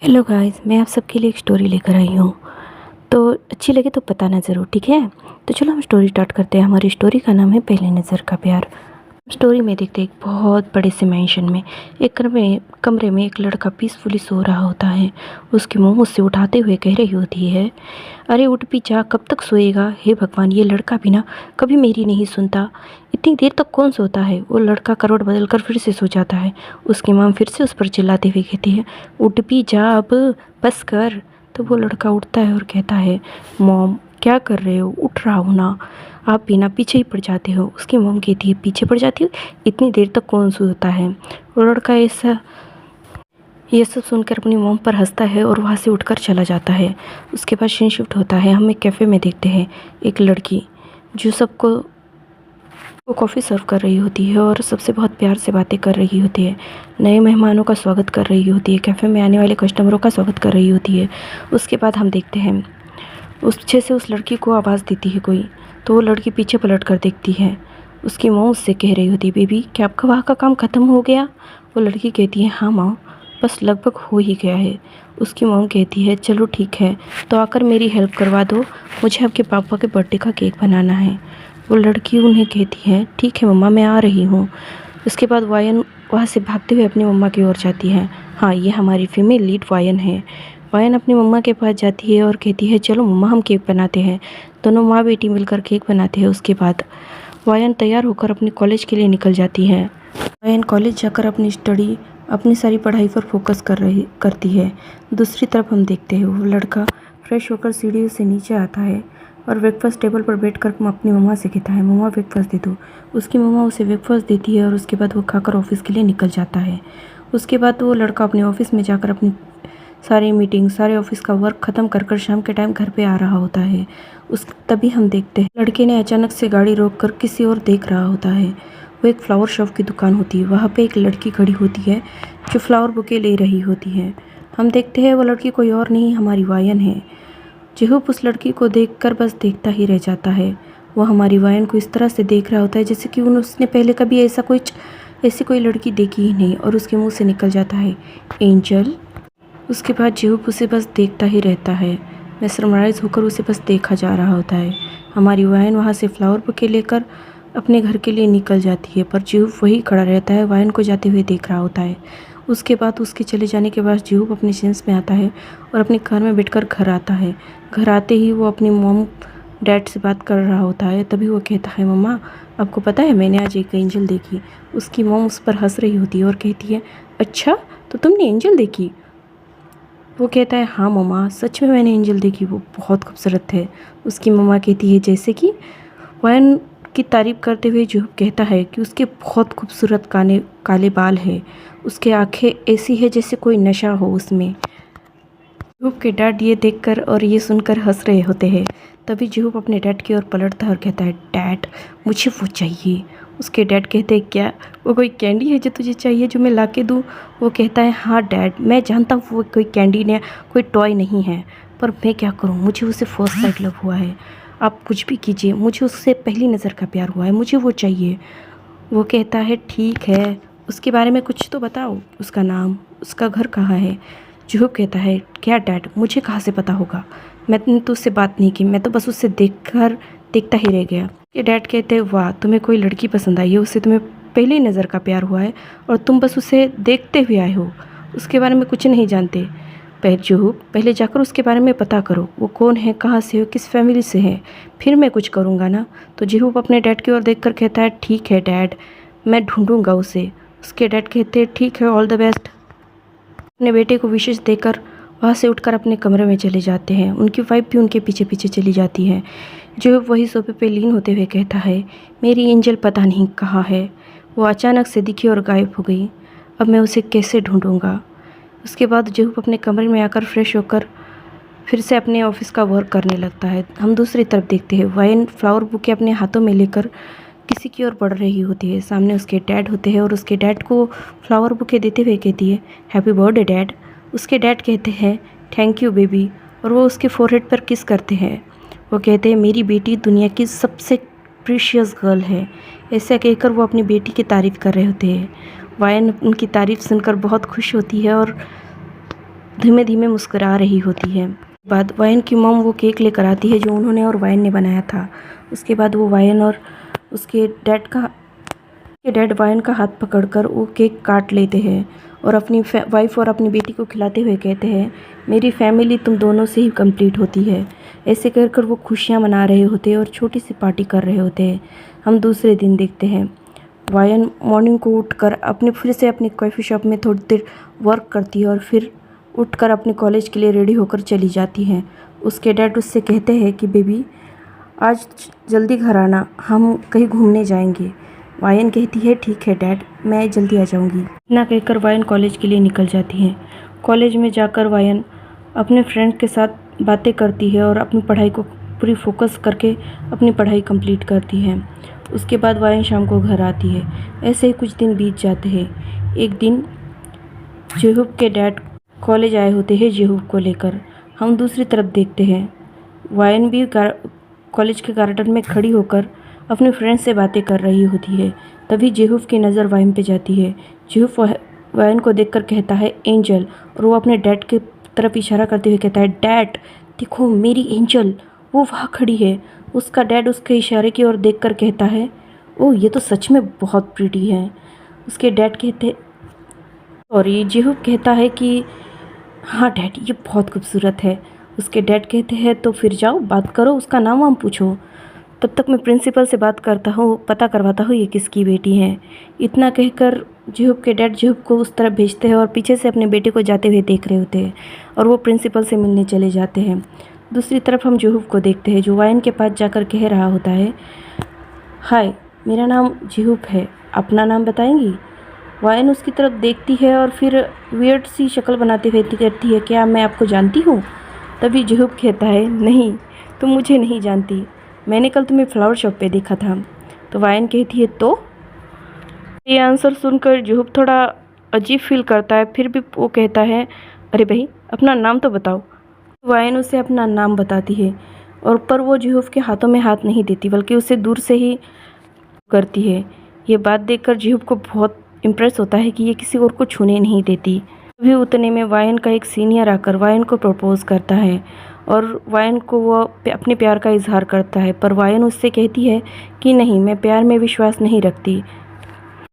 Hello guys, मैं आप सबके लिए एक स्टोरी लेकर आई हूँ। तो अच्छी लगे तो बताना ज़रूर, ठीक है। तो चलो हम स्टोरी स्टार्ट करते हैं। हमारी स्टोरी का नाम है पहली नज़र का प्यार। स्टोरी में देखते हैं एक बहुत बड़े से मैंशन में एक कमरे में एक लड़का पीसफुली सो रहा होता है। उसकी मोम उससे उठाते हुए कह रही होती है, अरे उठ भी जा, कब तक सोएगा। हे भगवान, ये लड़का भी ना कभी मेरी नहीं सुनता। इतनी देर तक कौन सोता है। वो लड़का करवट बदल कर फिर से सो जाता है। उसकी माँ फिर से उस पर चिल्लाते हुए कहती है, उठ भी जा अब, बस कर। तो वो लड़का उठता है और कहता है, मॉम क्या कर रहे हो, उठ रहा हूँ ना। आप भी ना पीछे ही पड़ जाते हो। उसकी मॉम कहती है, पीछे पड़ जाती हो, इतनी देर तक कौन सोता है। वो लड़का ये सब सुनकर अपनी मॉम पर हंसता है और वहाँ से उठकर चला जाता है। उसके बाद सीन शिफ्ट होता है। हम एक कैफ़े में देखते हैं एक लड़की जो सबको वो कॉफ़ी सर्व कर रही होती है और सबसे बहुत प्यार से बातें कर रही होती है। नए मेहमानों का स्वागत कर रही होती है, कैफ़े में आने वाले कस्टमरों का स्वागत कर रही होती है। उसके बाद हम देखते हैं उस पीछे से उस लड़की को आवाज़ देती है कोई। तो वो लड़की पीछे पलट कर देखती है। उसकी माँ उससे कह रही होती है, बेबी क्या आपका वहाँ का काम ख़त्म हो गया। वो लड़की कहती है, हाँ माँ, बस लगभग हो ही गया है। उसकी माँ कहती है, चलो ठीक है, तो आकर मेरी हेल्प करवा दो, मुझे आपके पापा के बर्थडे का केक बनाना है। वो लड़की उन्हें कहती है, ठीक है मम्मा, मैं आ रही हूँ। उसके बाद वायन वहाँ से भागते हुए अपनी मम्मा की ओर जाती है। हाँ, ये हमारी फीमेल लीड वायन है। वायन अपनी मम्मा के पास जाती है और कहती है, चलो मम्मा हम केक बनाते हैं। दोनों माँ बेटी मिलकर केक बनाते हैं। उसके बाद वायन तैयार होकर अपने कॉलेज के लिए निकल जाती है। वायन कॉलेज जाकर अपनी सारी पढ़ाई पर फोकस करती है। दूसरी तरफ हम देखते हैं वो लड़का फ्रेश होकर सीढ़ियों से नीचे आता है और ब्रेकफास्ट टेबल पर बैठकर अपनी मम्मा से कहता है, मम्मा ब्रेकफास्ट दे दो। उसकी मम्मा उसे ब्रेकफास्ट देती है और उसके बाद वो खाकर ऑफिस के लिए निकल जाता है। उसके बाद वो लड़का अपने ऑफिस में जाकर अपनी सारी मीटिंग, सारे ऑफिस का वर्क ख़त्म कर शाम के टाइम घर पे आ रहा होता है। तभी हम देखते हैं लड़के ने अचानक से गाड़ी रोककर किसी और देख रहा होता है। वो एक फ्लावर शॉप की दुकान होती है। वहाँ पे एक लड़की खड़ी होती है जो फ्लावर बुके ले रही होती है। हम देखते हैं वो लड़की कोई और नहीं, हमारी वायन है। जेहूप उस लड़की को देखकर बस देखता ही रह जाता है। वो हमारी वायन को इस तरह से देख रहा होता है जैसे कि उसने पहले कभी ऐसी कोई लड़की देखी ही नहीं, और उसके मुंह से निकल जाता है, एंजल। उसके बाद जेहूप उसे बस देखता ही रहता है। मेस्मराइज होकर उसे बस देखा जा रहा होता है। हमारी वायन वहाँ से फ्लावर बुके लेकर अपने घर के लिए निकल जाती है, पर जेहूप वही खड़ा रहता है, वायन को जाते हुए देख रहा होता है। उसके बाद उसके चले जाने के बाद जेहूप अपने सेंस में आता है और अपनी कार में बैठकर घर आता है। घर आते ही वो अपनी मॉम डैड से बात कर रहा होता है। तभी वो कहता है, मम्मा आपको पता है मैंने आज एक एंजल देखी। उसकी मॉम उस पर हंस रही होती है और कहती है, अच्छा तो तुमने एंजल देखी। वो कहता है, हाँ मम्मा, सच में मैंने एंजल देखी, वो बहुत खूबसूरत है। उसकी मम्मा कहती है, जैसे कि। वायन की तारीफ़ करते हुए जो कहता है कि उसके बहुत खूबसूरत काले बाल है, उसके आंखें ऐसी है जैसे कोई नशा हो उसमें। जूहूप के डैड ये देखकर और ये सुनकर हंस रहे होते हैं। तभी जूहूप अपने डैड की ओर पलटता है और कहता है, डैड मुझे वो चाहिए। उसके डैड कहते हैं, क्या वो कोई कैंडी है जो तुझे चाहिए, जो मैं ला के दूँ। वो कहता है, हाँ डैड, मैं जानता हूँ वो कोई कैंडी ने कोई टॉय नहीं है, पर मैं क्या करूँ, मुझे उससे फर्स्ट साइड लव हुआ है। आप कुछ भी कीजिए, मुझे उससे पहली नज़र का प्यार हुआ है, मुझे वो चाहिए। वो कहता है, ठीक है, उसके बारे में कुछ तो बताओ, उसका नाम, उसका घर कहाँ है। जूहूप कहता है, क्या डैड, मुझे कहाँ से पता होगा, मैंने तो उससे बात नहीं की, मैं तो बस उससे देखता ही रह गया। ये डैड कहते हैं, वाह, तुम्हें कोई लड़की पसंद आई है, उससे तुम्हें पहली नज़र का प्यार हुआ है और तुम बस उसे देखते हुए आए हो, उसके बारे में कुछ नहीं जानते। जूहूप, पहले जाकर उसके बारे में पता करो, वो कौन है, कहाँ से हो, किस फैमिली से है, फिर मैं कुछ करूँगा ना। तो जूहूप अपने डैड की ओर देखकर कहता है, ठीक है डैड, मैं ढूंढूंगा उसे। उसके डैड कहते हैं, ठीक है, ऑल द बेस्ट। अपने बेटे को विशेष देकर वहाँ से उठकर अपने कमरे में चले जाते हैं। उनकी वाइफ भी उनके पीछे पीछे चली जाती है। जो वही सोफे पे लीन होते हुए कहता है, मेरी एंजल पता नहीं कहाँ है, वो अचानक से दिखी और गायब हो गई, अब मैं उसे कैसे ढूंढूंगा। उसके बाद जूहूप अपने कमरे में आकर फ्रेश होकर फिर से अपने ऑफिस का वर्क करने लगता है। हम दूसरी तरफ देखते हैं वायन फ्लावर बुके अपने हाथों में लेकर किसी की ओर बढ़ रही होती है। सामने उसके डैड होते हैं और उसके डैड को फ्लावर बुके देते हुए कहती है, हैप्पी बर्थडे डैड। उसके डैड कहते हैं, थैंक यू बेबी, और वो उसके फोरहेड पर किस करते हैं। वो कहते हैं, मेरी बेटी दुनिया की सबसे प्रीशियस गर्ल है। ऐसा कहकर वो अपनी बेटी की तारीफ़ कर रहे होते हैं। वायन उनकी तारीफ़ सुनकर बहुत खुश होती है और धीमे धीमे मुस्कुरा रही होती है। बाद वायन की मॉम वो केक लेकर आती है जो उन्होंने और वायन ने बनाया था। उसके बाद वो वायन और उसके डैड वायन का हाथ पकड़कर वो केक काट लेते हैं और अपनी वाइफ और अपनी बेटी को खिलाते हुए कहते हैं, मेरी फैमिली तुम दोनों से ही कंप्लीट होती है। ऐसे कर वो खुशियाँ मना रहे होते हैं और छोटी सी पार्टी कर रहे होते हैं। हम दूसरे दिन देखते हैं वायन मॉर्निंग को उठकर फिर से अपनी कॉफ़ी शॉप में थोड़ी देर वर्क करती है और फिर उठकर अपने कॉलेज के लिए रेडी होकर चली जाती हैं। उसके डैड उससे कहते हैं कि बेबी आज जल्दी घर आना, हम कहीं घूमने जाएंगे। वायन कहती है ठीक है डैड, मैं जल्दी आ जाऊंगी। इतना कहकर वायन कॉलेज के लिए निकल जाती है। कॉलेज में जाकर वायन अपने फ्रेंड के साथ बातें करती है और अपनी पढ़ाई को पूरी फोकस करके अपनी पढ़ाई कंप्लीट करती है। उसके बाद वायन शाम को घर आती है। ऐसे ही कुछ दिन बीत जाते हैं। एक दिन जेहूब के डैड कॉलेज आए होते हैं जेहूब को लेकर। हम दूसरी तरफ देखते हैं वायन भी कॉलेज के गार्डन में खड़ी होकर अपने फ्रेंड से बातें कर रही होती है। तभी जेहूब की नज़र वायन पे जाती है। जेहूब वायन को देखकर कहता है एंजल, और वो अपने डैड की तरफ इशारा करते हुए कहता है डैड देखो मेरी एंजल, वो वहाँ खड़ी है। उसका डैड उसके इशारे की ओर देखकर कहता है ओह ये तो सच में बहुत प्रीटी है। उसके डैड कहते और ये जेहूब कहता है कि हाँ डैड ये बहुत खूबसूरत है। उसके डैड कहते हैं तो फिर जाओ बात करो, उसका नाम वाम पूछो, तब तक मैं प्रिंसिपल से बात करता हूँ, पता करवाता हूँ ये किसकी बेटी है। इतना कहकर जेहूब के डैड जेहूब को उस तरफ भेजते हैं और पीछे से अपने बेटे को जाते हुए देख रहे होते हैं और वो प्रिंसिपल से मिलने चले जाते हैं। दूसरी तरफ हम जेहूब को देखते हैं जो वायन के पास जाकर कह रहा होता है हाय मेरा नाम जेहूब है, अपना नाम बताएंगी। वायन उसकी तरफ देखती है और फिर वियर्ड सी शक्ल बनाते हुए कहती है क्या मैं आपको जानती हूँ। तभी जेहूब कहता है नहीं तुम मुझे नहीं जानती, मैंने कल तुम्हें फ्लावर शॉप पे देखा था। तो वायन कहती है तो ये आंसर सुनकर जेहूब थोड़ा अजीब फील करता है, फिर भी वो कहता है अरे भाई अपना नाम तो बताओ। वायन उसे अपना नाम बताती है और पर वो जेहूब के हाथों में हाथ नहीं देती बल्कि उसे दूर से ही करती है। ये बात देखकर जेहूब को बहुत इम्प्रेस होता है कि ये किसी और को छूने नहीं देती। तभी उतने में वायन का एक सीनियर आकर वायन को प्रपोज करता है और वायन को वो अपने प्यार का इजहार करता है, पर वायन उससे कहती है कि नहीं मैं प्यार में विश्वास नहीं रखती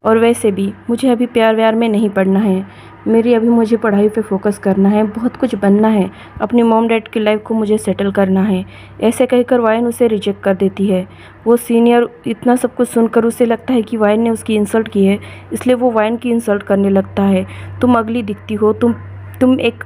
और वैसे भी मुझे अभी प्यार व्यार में नहीं पड़ना है, मुझे पढ़ाई पे फोकस करना है, बहुत कुछ बनना है, अपनी मॉम डैड की लाइफ को मुझे सेटल करना है। ऐसे कहकर वायन उसे रिजेक्ट कर देती है। वो सीनियर इतना सब कुछ सुनकर उसे लगता है कि वायन ने उसकी इंसल्ट की है, इसलिए वो वायन की इंसल्ट करने लगता है। तुम अगली दिखती हो, तुम एक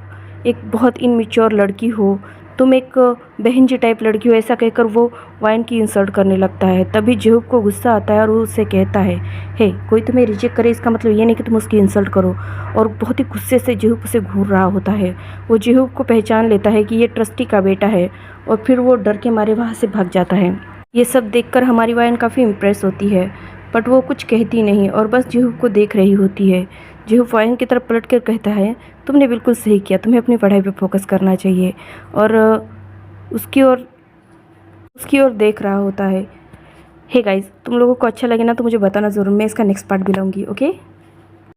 बहुत इनमेच्योर लड़की हो, तुम एक बहन जी टाइप लड़की हो, ऐसा कहकर वो वायन की इंसल्ट करने लगता है। तभी जेहूब को गुस्सा आता है और वो उससे कहता है हे कोई तुम्हें रिजेक्ट करे इसका मतलब ये नहीं कि तुम उसकी इंसल्ट करो। और बहुत ही गुस्से से जेहूब उसे घूर रहा होता है। वो जेहूब को पहचान लेता है कि ये ट्रस्टी का बेटा है और फिर वो डर के मारे वहाँ से भाग जाता है। ये सब देखकर हमारी वायन काफ़ी इम्प्रेस होती है, बट वो कुछ कहती नहीं और बस जेहूब को देख रही होती है। जेहूब वायन की तरफ पलट कर कहता है तुमने बिल्कुल सही किया, तुम्हें अपनी पढ़ाई पे फोकस करना चाहिए। और उसकी ओर देख रहा होता है। हे गाइस तुम लोगों को अच्छा लगे ना तो मुझे बताना ज़रूर, मैं इसका नेक्स्ट पार्ट भी लाऊंगी। ओके।